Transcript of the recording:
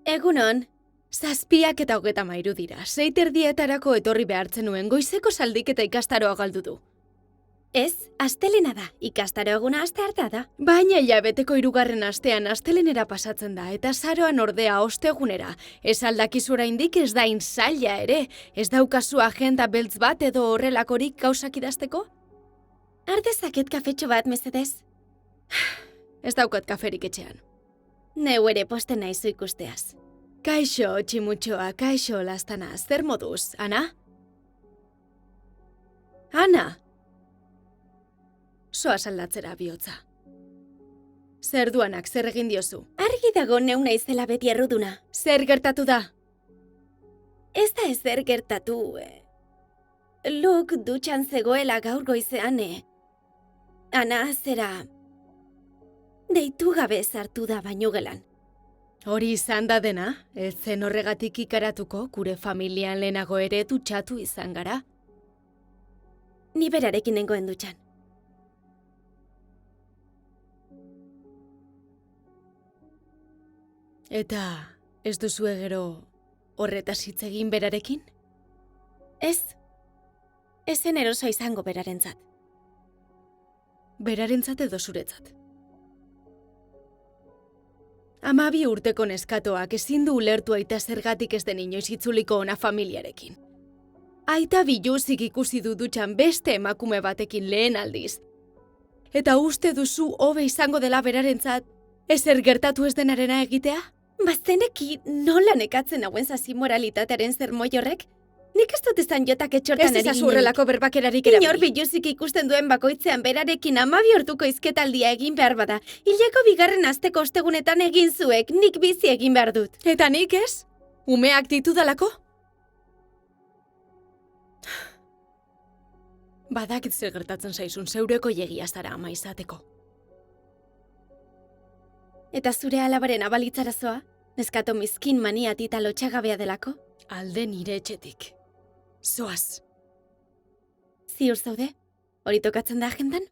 Egunon. 7:30 dira. 6:30 etorri behartzen nuen goizeko saldiketa ikastaroa galdu du. Ez, astelena da. Ikastaro eguna asteartea da. Baina hilabeteko 3. astean astelenera pasatzen da, eta saroan ordea ostegunera. Ez aldakizu oraindik ez da zaila ere. Ez daukazu agenda beltz bat edo horrelakorik gauzak idazteko? Ardezaket kafetxo bat, mesedez? Ez daukat kaferik etxean. Neu ere posten naizu ikusteaz. Kaixo, tximutxoa, kaixo, lastana, zer moduz, Ana? Ana! Soaz aldatzera bihotza. Zer duanak, zer egin diozu? Argi dago neu naizela beti erruduna. Zer gertatu da? Ez da ezer gertatu. Luke dutxan zegoela gaur goizean, Ana, zera... Deitu gabe sartu da baino gelan. Hori izan da dena, ez zen horregatik ikaratuko, gure familian lehenago ere dutxatu izan gara. Ni berarekin nengoen dutxan. Eta ez duzu gero horretaz hitz egin berarekin? Ez. Ez zen eroso izango berarentzat. Berarentzat edo zuretzat. 12 urteko neskatoak ezin du ulertu aita zergatik ez den inoiz itzuliko ona familiarekin. Aita biluzik ikusi du dutxan beste emakume batekin lehen aldiz. Eta uste duzu hobe izango dela berarentzat ezer gertatu ez denarena egitea? Bazeneki nola nekatzen hauen zazi moralitatearen zermoi horrek? Nik ez dut izan jotak etxortan ari ginenik. Ez ezazurrelako berbakerarik erabili. Inor biluzik ikusten duen bakoitzean berarekin 12 hortuko izketaldia egin behar bada. Hileko 2. asteko ostegunetan egin zuek, nik bizi egin behar dut. Eta nik ez? Umeak ditudalako? Badakit zer gertatzen zaizun zeureko jegia zara ama izateko. Eta zure alabaren abalitzarazoa? Neskato miskin maniatita lotxagabea delako? Alde nire etxetik. Zoaz. Ziur zaude? Hori tokatzen da agendan?